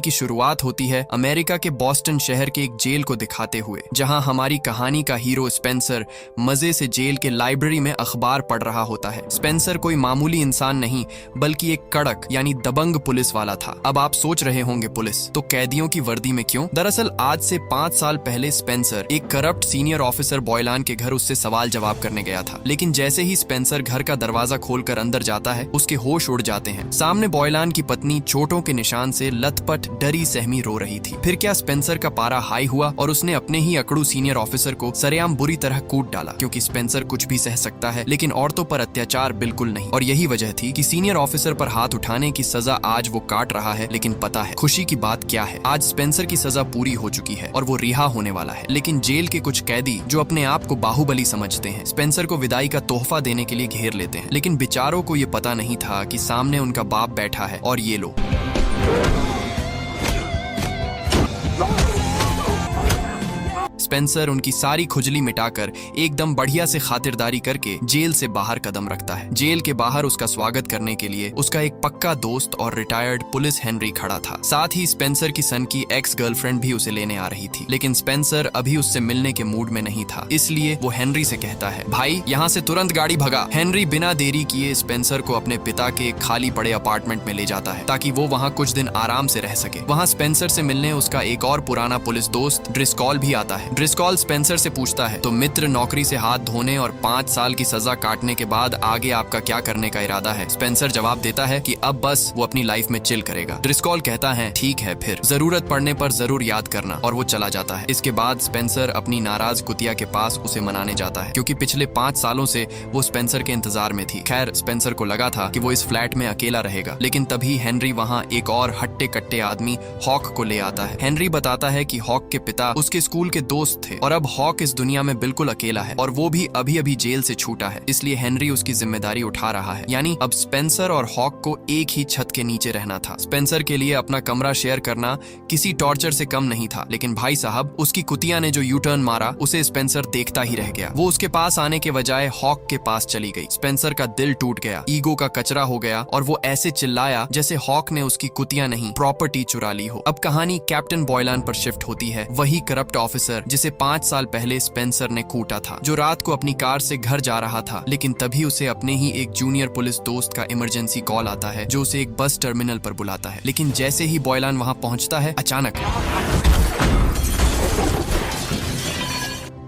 की शुरुआत होती है अमेरिका के बॉस्टन शहर के एक जेल को दिखाते हुए, जहां हमारी कहानी का हीरो स्पेंसर मजे से जेल के लाइब्रेरी में अखबार पढ़ रहा होता है। स्पेंसर कोई मामूली इंसान नहीं बल्कि एक कड़क यानी दबंग पुलिस वाला था। अब आप सोच रहे होंगे पुलिस तो कैदियों की वर्दी में क्यों? दरअसल आज से 5 साल पहले स्पेंसर एक करप्ट सीनियर ऑफिसर बॉयलान के घर उससे सवाल जवाब करने गया था। लेकिन जैसे ही स्पेंसर घर का दरवाजा खोलकर अंदर जाता है, उसके होश उड़ जाते हैं। सामने बॉयलान की पत्नी चोटों के निशान से लथपथ डरी सहमी रो रही थी। फिर क्या स्पेंसर का पारा हाई हुआ और उसने अपने ही अकड़ू सीनियर ऑफिसर को सरेआम बुरी तरह कूट डाला, क्योंकि स्पेंसर कुछ भी सह सकता है लेकिन औरतों पर अत्याचार बिल्कुल नहीं। और यही वजह थी कि सीनियर ऑफिसर पर हाथ उठाने की सजा आज वो काट रहा है। लेकिन पता है खुशी की बात क्या है? आज स्पेंसर की सजा पूरी हो चुकी है और वो रिहा होने वाला है। लेकिन जेल के कुछ कैदी जो अपने आप को बाहुबली समझते हैं, स्पेंसर को विदाई का तोहफा देने के लिए घेर लेते हैं। लेकिन बेचारों को ये पता नहीं था कि सामने उनका बाप बैठा है और ये लो। स्पेंसर उनकी सारी खुजली मिटाकर एकदम बढ़िया से खातिरदारी करके जेल से बाहर कदम रखता है। जेल के बाहर उसका स्वागत करने के लिए उसका एक पक्का दोस्त और रिटायर्ड पुलिस हेनरी खड़ा था। साथ ही स्पेंसर की सन की एक्स गर्लफ्रेंड भी उसे लेने आ रही थी। लेकिन स्पेंसर अभी उससे मिलने के मूड में नहीं था, इसलिए वो हेनरी से कहता है, भाई यहाँ से तुरंत गाड़ी भगा। हेनरी बिना देरी किए स्पेंसर को अपने पिता के एक खाली पड़े अपार्टमेंट में ले जाता है ताकि वो वहाँ कुछ दिन आराम से रह सके। वहाँ स्पेंसर से मिलने उसका एक और पुराना पुलिस दोस्त ड्रिस्कॉल भी आता है। ड्रिस्कॉल स्पेंसर से पूछता है, तो मित्र नौकरी से हाथ धोने और 5 साल की सजा काटने के बाद आगे आपका क्या करने का इरादा है? स्पेंसर जवाब देता है कि अब बस वो अपनी लाइफ में चिल करेगा। ड्रिस्कॉल कहता है, ठीक है फिर जरूरत पड़ने पर जरूर याद करना, और वो चला जाता है। इसके बाद स्पेंसर अपनी नाराज कुतिया के पास उसे मनाने जाता है, क्योंकि पिछले 5 सालों से वो स्पेंसर के इंतजार में थी। खैर स्पेंसर को लगा था कि वो इस फ्लैट में अकेला रहेगा, लेकिन तभी हेनरी वहाँ एक और हट्टे कट्टे आदमी हॉक को ले आता है। हेनरी बताता है कि हॉक के पिता उसके स्कूल के दोस्त थे और अब हॉक इस दुनिया में बिल्कुल अकेला है और वो भी अभी अभी जेल से छूटा है, इसलिए हेनरी उसकी जिम्मेदारी उठा रहा है। यानी अब स्पेंसर और हॉक को एक ही छत के नीचे रहना था। स्पेंसर के लिए अपना कमरा शेयर करना किसी टॉर्चर से कम नहीं था, लेकिन भाई साहब उसकी कुतिया ने जो यू टर्न मारा उसे स्पेंसर देखता ही रह गया। वो उसके पास आने के बजाय हॉक के पास चली गई। स्पेंसर का दिल टूट गया, ईगो का कचरा हो गया और वो ऐसे चिल्लाया जैसे हॉक ने उसकी कुतिया नहीं प्रॉपर्टी चुरा ली हो। अब कहानी कैप्टन बॉयलान पर शिफ्ट होती है, वही करप्ट ऑफिसर जिसे 5 साल पहले स्पेंसर ने कूटा था, जो रात को अपनी कार से घर जा रहा था। लेकिन तभी उसे अपने ही एक जूनियर पुलिस दोस्त का इमरजेंसी कॉल आता है, जो उसे एक बस टर्मिनल पर बुलाता है। लेकिन जैसे ही बॉयलान वहां पहुंचता है, अचानक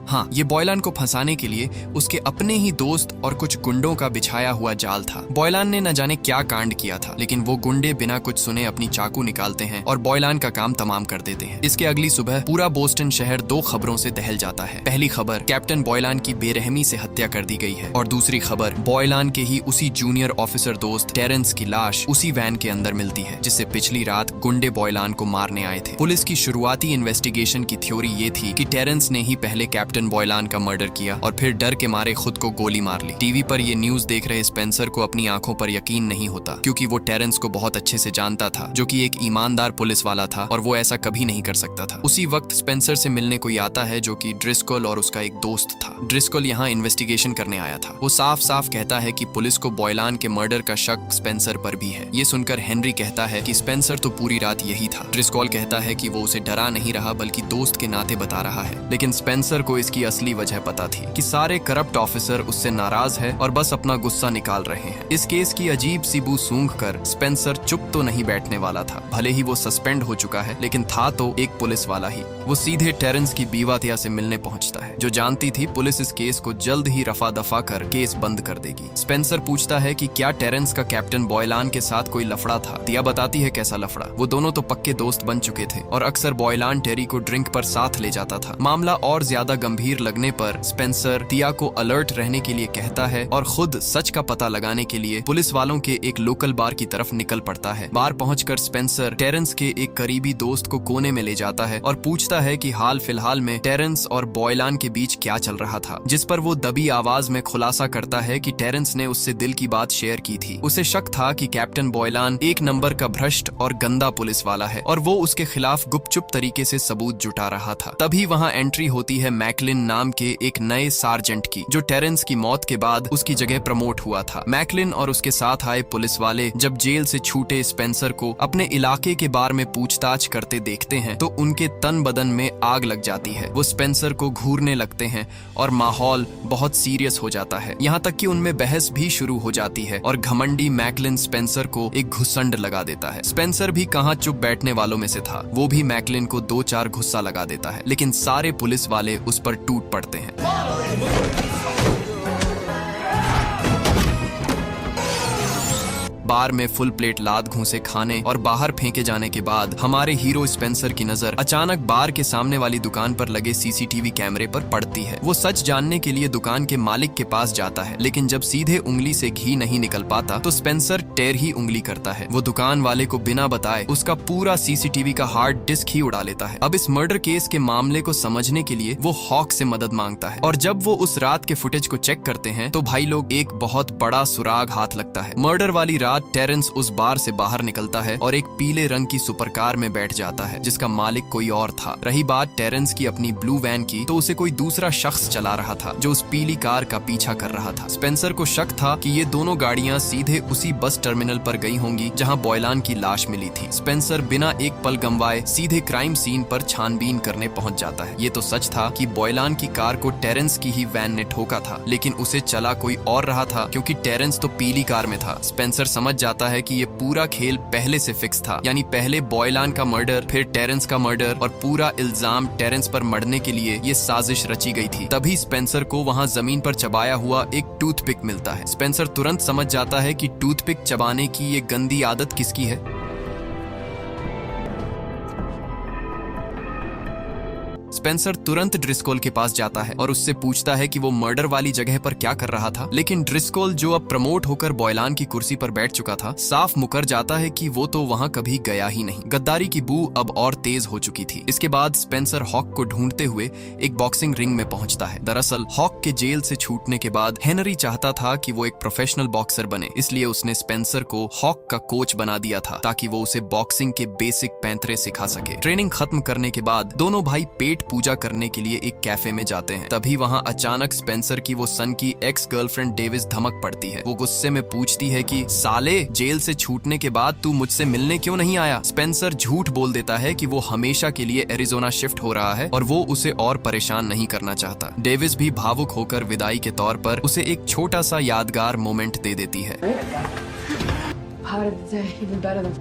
हाँ, ये बॉयलान को फंसाने के लिए उसके अपने ही दोस्त और कुछ गुंडों का बिछाया हुआ जाल था। बॉयलान ने न जाने क्या कांड किया था, लेकिन वो गुंडे बिना कुछ सुने अपनी चाकू निकालते हैं और बॉयलान का काम तमाम कर देते हैं। इसके अगली सुबह पूरा बोस्टन शहर 2 खबरों से दहल जाता है। पहली खबर, कैप्टन बॉयलान की बेरहमी से हत्या कर दी गई है, और दूसरी खबर, बॉयलान के ही उसी जूनियर ऑफिसर दोस्त टेरेंस की लाश उसी वैन के अंदर मिलती है, जिससे पिछली रात गुंडे बॉयलान को मारने आए थे। पुलिस की शुरुआती इन्वेस्टिगेशन की थ्योरी ये थी कि टेरेंस ने ही पहले कैप्टन बॉयलान का मर्डर किया और फिर डर के मारे खुद को गोली मार ली। टीवी पर ये न्यूज़ देख रहे स्पेंसर को अपनी आंखों पर यकीन नहीं होता, क्योंकि वो टेरेंस को बहुत अच्छे से जानता था, जो कि एक ईमानदार पुलिस वाला था और वो ऐसा कभी नहीं कर सकता था। उसी वक्त स्पेंसर से मिलने कोई आता है, जो कि ड्रिस्कॉल और उसका एक दोस्त था। ड्रिस्कॉल यहाँ इन्वेस्टिगेशन करने आया था। वो साफ साफ कहता है कि पुलिस को बॉयलान के मर्डर का शक स्पेंसर पर भी है। ये सुनकर हेनरी कहता है कि स्पेंसर तो पूरी रात यही था। ड्रिस्कॉल कहता है कि वो उसे डरा नहीं रहा बल्कि दोस्त के नाते बता रहा है। लेकिन स्पेंसर को इसकी असली वजह पता थी कि सारे करप्ट ऑफिसर उससे नाराज है और बस अपना गुस्सा निकाल रहे हैं। इस केस की अजीब सी बू सूंघकर स्पेंसर चुप तो नहीं बैठने वाला था। भले ही वो सस्पेंड हो चुका है, लेकिन था तो एक पुलिस वाला ही। वो सीधे टेरेंस की बीवा तिया से मिलने पहुंचता है, जो जानती थी पुलिस इस केस को जल्द ही रफा दफा कर केस बंद कर देगी। स्पेंसर पूछता है कि क्या टेरेंस का कैप्टन बॉयलान के साथ कोई लफड़ा था। तिया बताती है कैसा लफड़ा। वो दोनों तो पक्के दोस्त बन चुके थे और अक्सर बॉयलान टेरी को ड्रिंक पर साथ ले जाता था। मामला और ज्यादा गंभीर लगने पर स्पेंसर तिया को अलर्ट रहने के लिए कहता है और खुद सच का पता लगाने के लिए पुलिस वालों के एक लोकल बार की तरफ निकल पड़ता है। बार पहुंचकर स्पेंसर टेरेंस के एक करीबी दोस्त को कोने में ले जाता है और पूछता है कि हाल फिलहाल में टेरेंस और बॉयलान के बीच क्या चल रहा था, जिस पर वो दबी आवाज में खुलासा करता है कि टेरेंस ने उससे दिल की बात शेयर की थी। उसे शक था कि कैप्टन बॉयलान एक नंबर का भ्रष्ट और गंदा पुलिस वाला है और वो उसके खिलाफ गुपचुप तरीके से सबूत जुटा रहा था। तभी वहाँ एंट्री होती है मैकलिन मैकलिन नाम के एक नए सार्जेंट की, जो टेरेंस की मौत के बाद उसकी जगह प्रमोट हुआ था। मैकलिन और उसके साथ आए पुलिस वाले जब जेल से छूटे स्पेंसर को अपने इलाके के बारे में पूछताछ करते देखते हैं तो उनके तन बदन में आग लग जाती है। वो स्पेंसर को घूरने लगते हैं और माहौल बहुत सीरियस हो जाता है। यहाँ तक कि उनमें बहस भी शुरू हो जाती है और घमंडी मैकलिन स्पेंसर को एक घुसंड लगा देता है। स्पेंसर भी कहाँ चुप बैठने वालों में से था, वो भी मैकलिन को 2-4 घुस्सा लगा देता है, लेकिन सारे पुलिस वाले उस पर टूट पड़ते हैं। बार में फुल प्लेट लाद घूंसे खाने और बाहर फेंके जाने के बाद हमारे हीरो स्पेंसर की नजर अचानक बार के सामने वाली दुकान पर लगे सीसीटीवी कैमरे पर पड़ती है। वो सच जानने के लिए दुकान के मालिक के पास जाता है, लेकिन जब सीधे उंगली से घी नहीं निकल पाता तो स्पेंसर टेर ही उंगली करता है। वो दुकान वाले को बिना बताए उसका पूरा सीसीटीवी का हार्ड डिस्क ही उड़ा लेता है। अब इस मर्डर केस के मामले को समझने के लिए वो हॉक से मदद मांगता है और जब वो उस रात के फुटेज को चेक करते हैं तो भाई लोग एक बहुत बड़ा सुराग हाथ लगता है। मर्डर वाली रात टेरेंस उस बार से बाहर निकलता है और एक पीले रंग की सुपर कार में बैठ जाता है जिसका मालिक कोई और था। रही बात टेरेंस की अपनी ब्लू वैन की, तो उसे कोई दूसरा शख्स चला रहा था जो उस पीली कार का पीछा कर रहा था। स्पेंसर को शक था कि ये दोनों गाड़ियां सीधे उसी बस टर्मिनल पर गई होंगी जहां बॉयलान की लाश मिली थी। स्पेंसर बिना एक पल गंवाए सीधे क्राइम सीन पर छानबीन करने पहुंच जाता है। ये तो सच था कि बॉयलान की कार को टेरेंस की ही वैन ने ठोका था, लेकिन उसे चला कोई और रहा था क्योंकि टेरेंस तो पीली कार में था। स्पेंसर समझ जाता है कि ये पूरा खेल पहले से फिक्स था, यानी पहले बॉयलान का मर्डर, फिर टेरेंस का मर्डर और पूरा इल्जाम टेरेंस पर मरने के लिए ये साजिश रची गई थी। तभी स्पेंसर को वहां जमीन पर चबाया हुआ एक टूथपिक मिलता है। स्पेंसर तुरंत समझ जाता है कि टूथपिक चबाने की ये गंदी आदत किसकी है। स्पेंसर तुरंत ड्रिस्कोल के पास जाता है और उससे पूछता है कि वो मर्डर वाली जगह पर क्या कर रहा था, लेकिन ड्रिस्कोल जो अब प्रमोट होकर बॉयलान की कुर्सी पर बैठ चुका था, साफ मुकर जाता है कि वो तो वहां कभी गया ही नहीं। गद्दारी की बू अब और तेज हो चुकी थी। इसके बाद स्पेंसर हॉक को ढूंढते हुए एक बॉक्सिंग रिंग में पहुंचता है। दरअसल हॉक के जेल से छूटने के बाद हेनरी चाहता था कि वो एक प्रोफेशनल बॉक्सर बने, इसलिए उसने स्पेंसर को हॉक का कोच बना दिया था ताकि वो उसे बॉक्सिंग के बेसिक पैंतरे सिखा सके। ट्रेनिंग खत्म करने के बाद दोनों भाई पेट पूजा करने के लिए एक कैफे में जाते हैं। तभी वहां अचानक स्पेंसर की वो सन की एक्स गर्लफ्रेंड डेविस धमक पड़ती है। वो गुस्से में पूछती है कि साले, जेल से छूटने के बाद तू मुझसे मिलने क्यों नहीं आया। स्पेंसर झूठ बोल देता है कि वो हमेशा के लिए एरिजोना शिफ्ट हो रहा है और वो उसे और परेशान नहीं करना चाहता। डेविस भी भावुक होकर विदाई के तौर पर उसे एक छोटा सा यादगार मोमेंट दे देती है।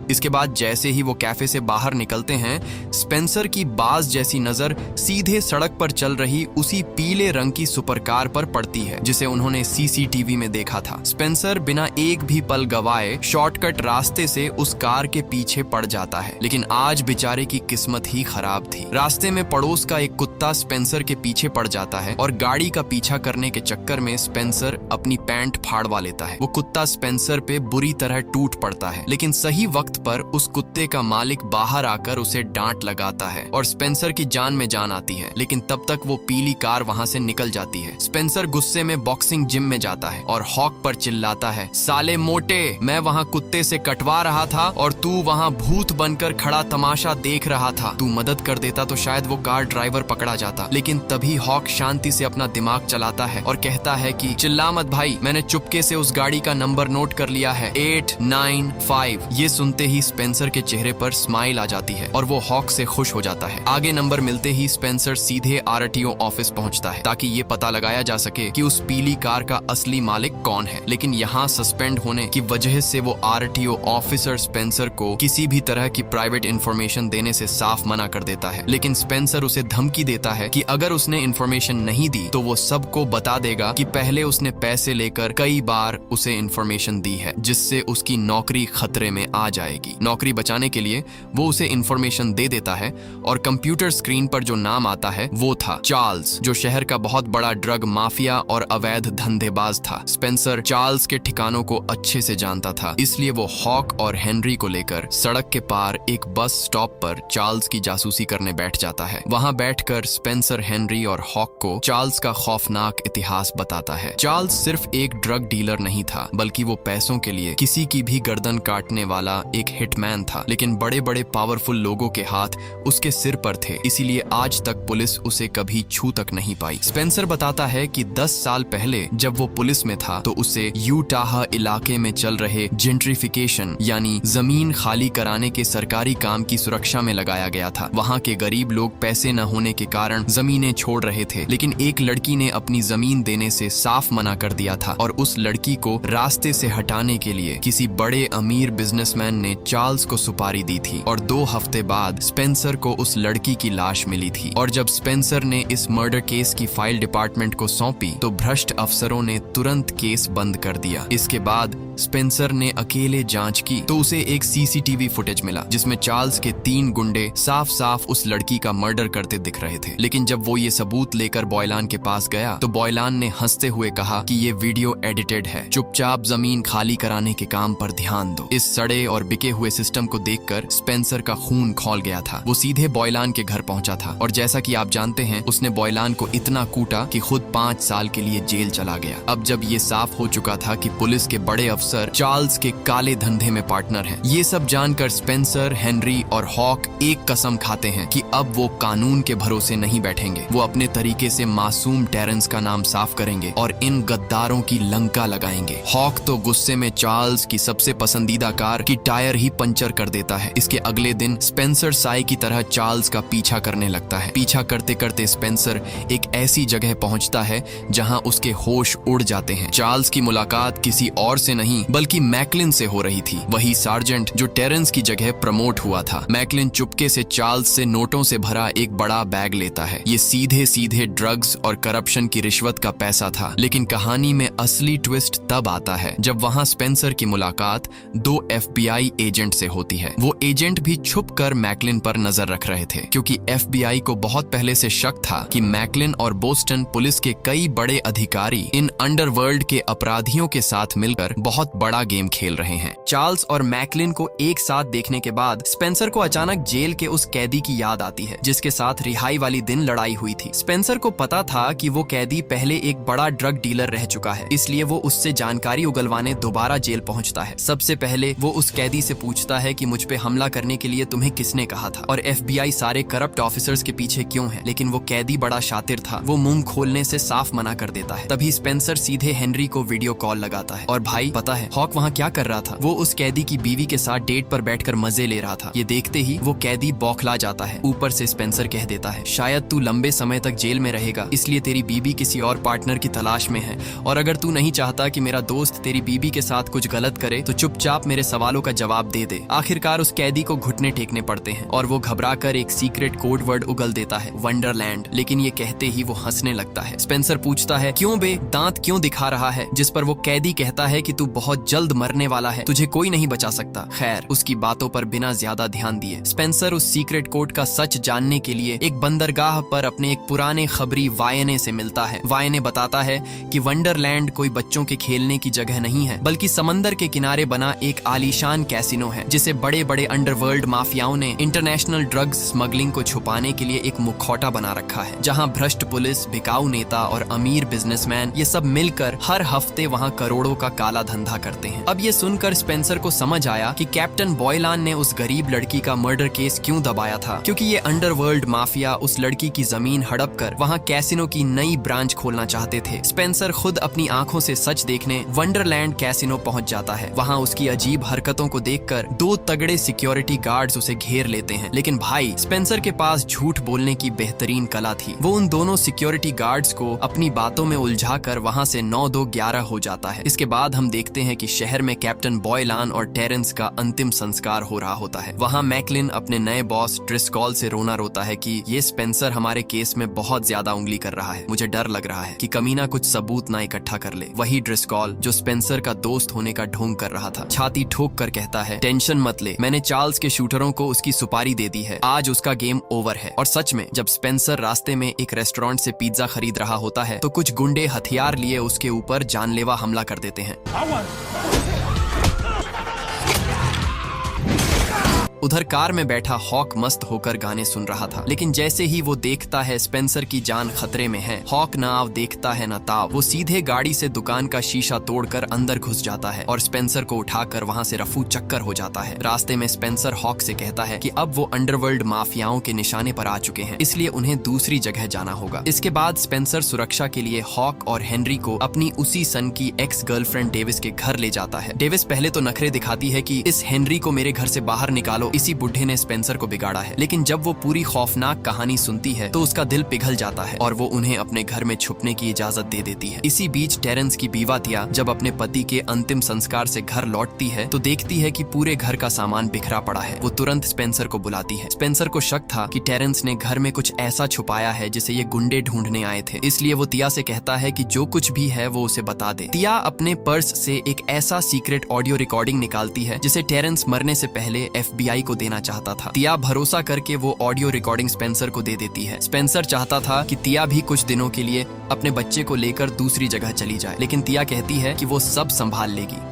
इसके बाद जैसे ही वो कैफे से बाहर निकलते हैं, स्पेंसर की बाज जैसी नजर सीधे सड़क पर चल रही उसी पीले रंग की सुपर कार पर पड़ती है जिसे उन्होंने सीसीटीवी में देखा था। स्पेंसर बिना एक भी पल गवाए शॉर्टकट रास्ते से उस कार के पीछे पड़ जाता है, लेकिन आज बेचारे की किस्मत ही खराब थी। रास्ते में पड़ोस का एक कुत्ता स्पेंसर के पीछे पड़ जाता है और गाड़ी का पीछा करने के चक्कर में स्पेंसर अपनी पैंट फाड़वा लेता है। वो कुत्ता स्पेंसर पे बुरी तरह टूट पड़ता है, लेकिन सही वक्त पर उस कुत्ते का मालिक बाहर आकर उसे डांट लगाता है और स्पेंसर की जान में जान आती है, लेकिन तब तक वो पीली कार वहां से निकल जाती है। स्पेंसर गुस्से में बॉक्सिंग जिम में जाता है और हॉक पर चिल्लाता है, साले मोटे, मैं वहां कुत्ते से कटवा रहा था और तू वहां भूत बनकर खड़ा तमाशा देख रहा था। तू मदद कर देता तो शायद वो कार ड्राइवर पकड़ा जाता। लेकिन तभी हॉक शांति से अपना दिमाग चलाता है और कहता है कि चिल्ला मत भाई, मैंने चुपके से उस गाड़ी का नंबर नोट कर लिया है, 895। ये सुनते ही स्पेंसर के चेहरे पर स्माइल आ जाती है और वो हॉक से खुश हो जाता है। आगे नंबर मिलते ही स्पेंसर सीधे आरटीओ ऑफिस पहुंचता है ताकि ये पता लगाया जा सके कि उस पीली कार का असली मालिक कौन है। लेकिन यहाँ सस्पेंड होने की वजह से वो आरटीओ ऑफिसर स्पेंसर को किसी भी तरह की प्राइवेट इंफॉर्मेशन देने से साफ मना कर देता है। लेकिन स्पेंसर उसे धमकी देता है कि अगर उसने इंफॉर्मेशन नहीं दी तो वो सबको बता देगा कि पहले उसने पैसे लेकर कई बार उसे इंफॉर्मेशन दी है, जिससे उसकी नौकरी खतरे में आ जाएगी। नौकरी बचाने के लिए वो उसे इंफॉर्मेशन दे देता है और कंप्यूटर स्क्रीन पर जो नाम आता है वो था चार्ल्स, जो शहर का बहुत बड़ा ड्रग माफिया और अवैध धंधेबाज था। स्पेंसर चार्ल्स के ठिकानों को अच्छे से जानता था, इसलिए वो हॉक और हेनरी को लेकर सड़क के पार एक बस स्टॉप पर चार्ल्स की जासूसी करने बैठ जाता है। वहां बैठकर स्पेंसर हेनरी और हॉक को चार्ल्स का खौफनाक इतिहास बताता है। चार्ल्स सिर्फ एक ड्रग डीलर नहीं था, बल्कि वो पैसों के लिए किसी की भी गर्दन काटने वाला एक हिटमैन था, लेकिन बड़े बड़े पावरफुल लोगों के हाथ उसके सिर पर थे, इसीलिए आज तक पुलिस उसे कभी छू तक नहीं पाई। स्पेंसर बताता है कि 10 साल पहले जब वो पुलिस में था तो उसे यूटाह इलाके में चल रहे जेंट्रिफिकेशन यानी जमीन खाली कराने के सरकारी काम की सुरक्षा में लगाया गया था। वहाँ के गरीब लोग पैसे न होने के कारण जमीनें छोड़ रहे थे, लेकिन एक लड़की ने अपनी जमीन देने से साफ मना कर दिया था और उस लड़की को रास्ते से हटाने के लिए किसी बड़े अमीर बिजनेसमैन ने चार्ल्स को सुपारी दी थी और 2 हफ्ते बाद स्पेंसर को उस लड़की की लाश मिली थी। और जब स्पेंसर ने इस मर्डर केस की फाइल डिपार्टमेंट को सौंपी तो भ्रष्ट अफसरों ने तुरंत केस बंद कर दिया। इसके बाद स्पेंसर ने अकेले जांच की तो उसे एक सीसीटीवी फुटेज मिला जिसमें चार्ल्स के 3 गुंडे साफ साफ उस लड़की का मर्डर करते दिख रहे थे। लेकिन जब वो ये सबूत लेकर बॉयलान के पास गया तो बॉयलान ने हंसते हुए कहा कि ये वीडियो एडिटेड है, चुपचाप जमीन खाली कराने के काम पर ध्यान दो। इस सड़े और बिके हुए सिस्टम को देखकर स्पेंसर का खून खौल गया था। वो सीधे बॉयलान के घर पहुंचा था और जैसा कि आप जानते हैं उसने बॉयलान को इतना कूटा कि खुद 5 साल के लिए जेल चला गया। अब जब ये साफ हो चुका था कि पुलिस के बड़े अफसर चार्ल्स के काले धंधे में पार्टनर हैं, ये सब जानकर स्पेंसर, हेनरी और हॉक एक कसम खाते हैं कि अब वो कानून के भरोसे नहीं बैठेंगे। वो अपने तरीके से मासूम टेरेंस का नाम साफ करेंगे और इन गद्दारों की लंका लगाएंगे। हॉक तो गुस्से में चार्ल्स की सबसे पसंदीदा कार की टायर ही पंचर कर देता है। इसके अगले दिन स्पेंसर साई की तरह चार्ल्स का पीछा करने लगता है। पीछा करते करते स्पेंसर एक ऐसी जगह पहुंचता है जहां उसके होश उड़ जाते हैं। चार्ल्स की मुलाकात किसी और से नहीं बल्कि मैकलिन से हो रही थी, वही सार्जेंट जो टेरेंस की जगह प्रमोट हुआ था। मैकलिन चुपके से चार्ल्स से नोटों से भरा एक बड़ा बैग लेता है। ये सीधे सीधे ड्रग्स और करप्शन की रिश्वत का पैसा था। लेकिन कहानी में असली ट्विस्ट तब आता है जब वहां स्पेंसर की मुलाकात 2 FBI एजेंट से होती है। वो एजेंट भी छुप कर मैकलिन पर नजर रख रहे थे क्योंकि FBI को बहुत पहले से शक था कि मैकलिन और बोस्टन पुलिस के कई बड़े अधिकारी इन अंडरवर्ल्ड के अपराधियों के साथ मिलकर बहुत बड़ा गेम खेल रहे हैं। चार्ल्स और मैकलिन को एक साथ देखने के बाद स्पेंसर को अचानक जेल के उस कैदी की याद आती है जिसके साथ रिहाई वाली दिन लड़ाई हुई थी। स्पेंसर को पता था कि वो कैदी पहले एक बड़ा ड्रग डीलर रह चुका है, इसलिए वो उससे जानकारी उगलवाने दोबारा जेल पहुंचता है। सबसे पहले वो उस कैदी से पूछता है कि मुझ पे हमला करने के लिए तुम्हें किसने कहा था और FBI सारे करप्ट ऑफिसर्स के पीछे क्यों है। लेकिन वो कैदी बड़ा शातिर था, वो मुंह खोलने से साफ मना कर देता है। तभी स्पेंसर सीधे हेनरी को वीडियो कॉल लगाता है और भाई पता है हॉक वहाँ क्या कर रहा था? वो उस कैदी की बीवी के साथ डेट पर बैठकर मजे ले रहा था। ये देखते ही वो कैदी बौखला जाता है। ऊपर से स्पेंसर कह देता है शायद तू लंबे समय तक जेल में रहेगा, इसलिए तेरी बीवी किसी और पार्टनर की तलाश में है और अगर तू नहीं चाहता कि मेरा दोस्त तेरी बीवी के साथ कुछ गलत करे तो चुपचाप मेरे सवालों का जवाब दे दे। आखिरकार उस कैदी को घुटने टेकने पड़ते हैं और वो घबराकर एक सीक्रेट कोड वर्ड उगल देता है, वंडरलैंड। लेकिन ये कहते ही वो हंसने लगता है। स्पेंसर पूछता है क्यों बे, दांत क्यों दिखा रहा है? जिस पर वो कैदी कहता है कि तू बहुत जल्द मरने वाला है, तुझे कोई नहीं बचा सकता। खैर उसकी बातों पर बिना ज्यादा ध्यान दिए स्पेंसर उस सीक्रेट कोड का सच जानने के लिए एक बंदरगाह पर अपने एक पुराने खबरी वायने से मिलता है। वायने बताता है कि वंडरलैंड कोई बच्चों के खेलने की जगह नहीं है बल्कि समंदर के किनारे बना एक आलीशान कैसीनो है जिसे बड़े बड़े अंडरवर्ल्ड माफियाओं ने इंटरनेशनल ड्रग्स स्मगलिंग को छुपाने के लिए एक मुखौटा बना रखा है, जहां भ्रष्ट पुलिस, बिकाऊ नेता और अमीर बिजनेसमैन ये सब मिलकर हर हफ्ते वहां करोड़ों का काला धंधा करते हैं। अब ये सुनकर स्पेंसर को समझ आया कि कैप्टन बॉयलान ने उस गरीब लड़की का मर्डर केस क्यों दबाया था, क्योंकि ये अंडरवर्ल्ड माफिया उस लड़की की जमीन हड़प कर वहाँ कैसीनो की नई ब्रांच खोलना चाहते थे। स्पेंसर खुद अपनी आंखों से सच देखने वंडरलैंड कैसीनो पहुंच जाता है। वहाँ उसकी अजीब हरकतों को देखकर 2 तगड़े सिक्योरिटी गार्ड्स उसे घेर लेते हैं। लेकिन भाई स्पेंसर के पास झूठ बोलने की बेहतरीन कला थी। वो उन दोनों सिक्योरिटी गार्ड्स को अपनी बातों में उलझाकर वहाँ से 9-2-11 हो जाता है। इसके बाद हम देखते हैं कि शहर में कैप्टन बॉयलान और टेरेंस का अंतिम संस्कार हो रहा होता है। वहाँ मैकलिन अपने नए बॉस ड्रिस्कॉल से रोना रोता है कि ये स्पेंसर हमारे केस में बहुत ज्यादा उंगली कर रहा है, मुझे डर लग रहा है कि कमीना कुछ सबूत ना इकट्ठा कर ले। वही ड्रिस्कॉल जो स्पेंसर का दोस्त होने का ढोंग कर रहा था छाती ठोक कर कहता है टेंशन मत ले, मैंने चार्ल्स के शूटरों को उसकी सुपारी दे दी है, आज उसका गेम ओवर है। और सच में जब स्पेंसर रास्ते में एक रेस्टोरेंट से पिज्जा खरीद रहा होता है तो कुछ गुंडे हथियार लिए उसके ऊपर जानलेवा हमला कर देते हैं। उधर कार में बैठा हॉक मस्त होकर गाने सुन रहा था, लेकिन जैसे ही वो देखता है स्पेंसर की जान खतरे में है, हॉक ना आव देखता है ना ताव, वो सीधे गाड़ी से दुकान का शीशा तोड़कर अंदर घुस जाता है और स्पेंसर को उठाकर वहाँ से रफू चक्कर हो जाता है। रास्ते में स्पेंसर हॉक से कहता है कि अब वो अंडरवर्ल्ड माफियाओं के निशाने पर आ चुके हैं, इसलिए उन्हें दूसरी जगह जाना होगा। इसके बाद स्पेंसर सुरक्षा के लिए हॉक और हेनरी को अपनी उसी सन की एक्स गर्लफ्रेंड डेविस के घर ले जाता है। डेविस पहले तो नखरे दिखाती है कि इस हेनरी को मेरे घर से बाहर निकालो, इसी बुढ़े ने स्पेंसर को बिगाड़ा है। लेकिन जब वो पूरी खौफनाक कहानी सुनती है तो उसका दिल पिघल जाता है और वो उन्हें अपने घर में छुपने की इजाजत दे देती है। इसी बीच टेरेंस की बीवा तिया जब अपने पति के अंतिम संस्कार से घर लौटती है तो देखती है कि पूरे घर का सामान बिखरा पड़ा है। वो तुरंत स्पेंसर को बुलाती है। स्पेंसर को शक था कि टेरेंस ने घर में कुछ ऐसा छुपाया है जिसे ये गुंडे ढूंढने आए थे, इसलिए वो तिया से कहता है कि जो कुछ भी है वो उसे बता दे। तिया अपने पर्स से एक ऐसा सीक्रेट ऑडियो रिकॉर्डिंग निकालती है जिसे टेरेंस मरने से पहले FBI को देना चाहता था। तिया भरोसा करके वो ऑडियो रिकॉर्डिंग स्पेंसर को दे देती है। स्पेंसर चाहता था कि तिया भी कुछ दिनों के लिए अपने बच्चे को लेकर दूसरी जगह चली जाए, लेकिन तिया कहती है कि वो सब संभाल लेगी।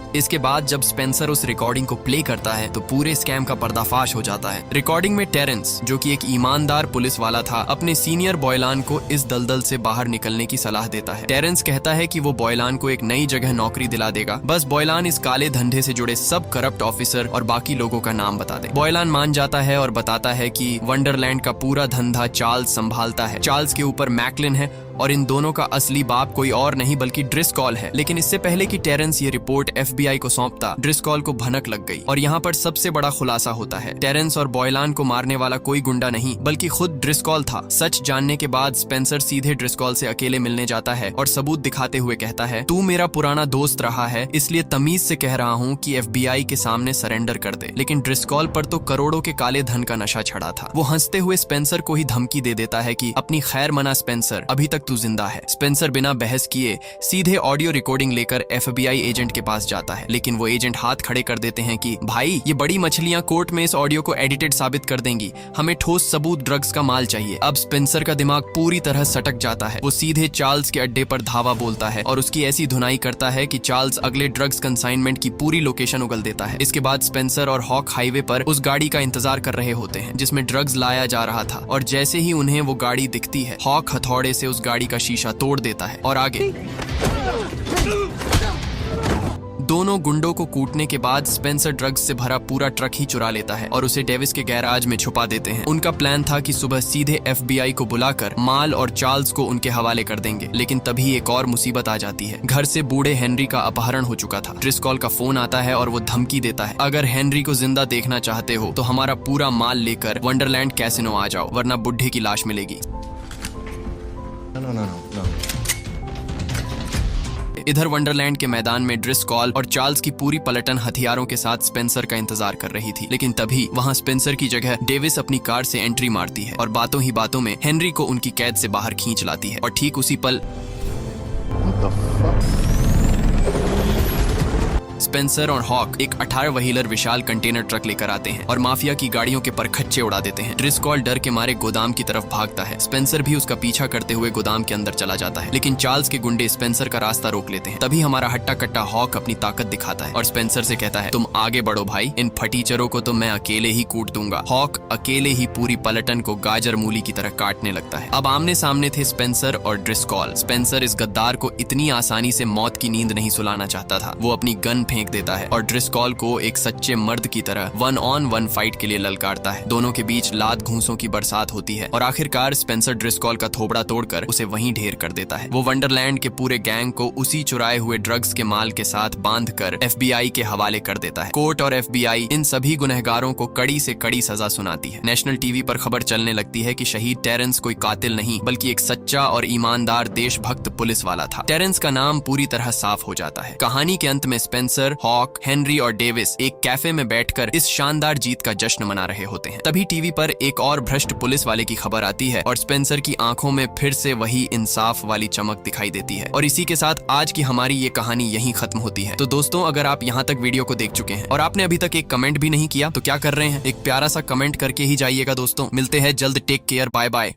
इसके बाद जब स्पेंसर उस रिकॉर्डिंग को प्ले करता है तो पूरे स्कैम का पर्दाफाश हो जाता है। रिकॉर्डिंग में टेरेंस, जो कि एक ईमानदार पुलिस वाला था, अपने सीनियर बॉयलान को इस दलदल से बाहर निकलने की सलाह देता है। टेरेंस कहता है कि वो बॉयलान को एक नई जगह नौकरी दिला देगा, बस बॉयलान इस काले धंधे से जुड़े सब करप्ट ऑफिसर और बाकी लोगों का नाम बता दे। बॉयलान मान जाता है और बताता है कि वंडरलैंड का पूरा धंधा चार्ल्स संभालता है। चार्ल्स के ऊपर मैकलिन है और इन दोनों का असली बाप कोई और नहीं बल्कि ड्रिस्कॉल है। लेकिन इससे पहले कि टेरेंस ये रिपोर्ट FBI को सौंपता, ड्रिस्कॉल को भनक लग गई और यहाँ पर सबसे बड़ा खुलासा होता है। टेरेंस और बॉयलान को मारने वाला कोई गुंडा नहीं बल्कि खुद ड्रिस्कॉल था। सच जानने के बाद स्पेंसर सीधे ड्रिस्कॉल से अकेले मिलने जाता है और सबूत दिखाते हुए कहता है, तू मेरा पुराना दोस्त रहा है, इसलिए तमीज से कह रहा हूँ कि FBI के सामने सरेंडर कर दे। लेकिन ड्रिस्कॉल पर तो करोड़ों के काले धन का नशा चढ़ा था। वो हंसते हुए स्पेंसर को ही धमकी दे देता है कि अपनी खैर मना स्पेंसर, अभी तक तू जिंदा है। स्पेंसर बिना बहस किए सीधे ऑडियो रिकॉर्डिंग लेकर FBI एजेंट के पास जाता है, लेकिन वो एजेंट हाथ खड़े कर देते हैं कि भाई ये बड़ी मछलियां कोर्ट में इस ऑडियो को एडिटेड साबित कर देंगी, हमें ठोस सबूत ड्रग्स का माल चाहिए। अब स्पेंसर का दिमाग पूरी तरह सटक जाता है। वो सीधे चार्ल्स के अड्डे पर धावा बोलता है और उसकी ऐसी धुनाई करता है कि चार्ल्स अगले ड्रग्स कंसाइनमेंट की पूरी लोकेशन उगल देता है। इसके बाद स्पेंसर और हॉक हाईवे पर उस गाड़ी का इंतजार कर रहे होते हैं जिसमें ड्रग्स लाया जा रहा था, और जैसे ही उन्हें वो गाड़ी दिखती है, हॉक हथौड़े से उस गाड़ी का शीशा तोड़ देता है और आगे दोनों गुंडों को कूटने के बाद स्पेंसर ड्रग्स से भरा पूरा ट्रक ही चुरा लेता है और उसे डेविस के गैराज में छुपा देते हैं। उनका प्लान था कि सुबह सीधे FBI को बुलाकर माल और चार्ल्स को उनके हवाले कर देंगे, लेकिन तभी एक और मुसीबत आ जाती है। घर से बूढ़े हेनरी का अपहरण हो चुका था। ड्रिस्कॉल का फोन आता है और वो धमकी देता है, अगर हेनरी को जिंदा देखना चाहते हो तो हमारा पूरा माल लेकर वंडरलैंड कैसिनो आ जाओ, वरना बुढ़े की लाश मिलेगी। इधर वंडरलैंड के मैदान में ड्रिस्कॉल और चार्ल्स की पूरी पलटन हथियारों के साथ स्पेंसर का इंतजार कर रही थी, लेकिन तभी वहां स्पेंसर की जगह डेविस अपनी कार से एंट्री मारती है और बातों ही बातों में हेनरी को उनकी कैद से बाहर खींच लाती है। और ठीक उसी पल स्पेंसर और हॉक एक 18 व्हीलर विशाल कंटेनर ट्रक लेकर आते हैं और माफिया की गाड़ियों के परखच्चे उड़ा देते हैं। ड्रिस्कॉल डर के मारे गोदाम की तरफ भागता है। स्पेंसर भी उसका पीछा करते हुए गोदाम के अंदर चला जाता है, लेकिन चार्ल्स के गुंडे स्पेंसर का रास्ता रोक लेते हैं। तभी हमारा हट्टा कट्टा हॉक अपनी ताकत दिखाता है और स्पेंसर से कहता है, तुम आगे बढ़ो भाई, इन फटीचरों को तो मैं अकेले ही कूट दूंगा। हॉक अकेले ही पूरी पलटन को गाजर मूली की तरह काटने लगता है। अब आमने सामने थे स्पेंसर और ड्रिस्कॉल। स्पेंसर इस गद्दार को इतनी आसानी से मौत की नींद नहीं सुलाना चाहता था। वो अपनी गन फेंक देता है और ड्रिस्कॉल को एक सच्चे मर्द की तरह 1-on-1 फाइट के लिए ललकारता है। दोनों के बीच लात घूंसों की बरसात होती है और आखिरकार स्पेंसर ड्रिस्कॉल का थोबड़ा तोड़कर उसे वहीं ढेर कर देता है। वो वंडरलैंड के पूरे गैंग को उसी चुराए हुए ड्रग्स के माल के साथ बांधकर FBI के हवाले कर देता है। कोर्ट और FBI इन सभी गुनहगारों को कड़ी से कड़ी सजा सुनाती है। नेशनल टीवी पर खबर चलने लगती है कि शहीद टेरेंस कोई कातिल नहीं बल्कि एक सच्चा और ईमानदार देशभक्त पुलिस वाला था। टेरेंस का नाम पूरी तरह साफ हो जाता है। कहानी के अंत में स्पेंसर, हॉक, हेनरी और डेविस एक कैफे में बैठकर इस शानदार जीत का जश्न मना रहे होते हैं। तभी टीवी पर एक और भ्रष्ट पुलिस वाले की खबर आती है और स्पेंसर की आंखों में फिर से वही इंसाफ वाली चमक दिखाई देती है। और इसी के साथ आज की हमारी ये कहानी यहीं खत्म होती है। तो दोस्तों, अगर आप यहाँ तक वीडियो को देख चुके हैं और आपने अभी तक एक कमेंट भी नहीं किया तो क्या कर रहे हैं, एक प्यारा सा कमेंट करके ही जाइएगा। दोस्तों, मिलते हैं जल्द। Take care, bye bye.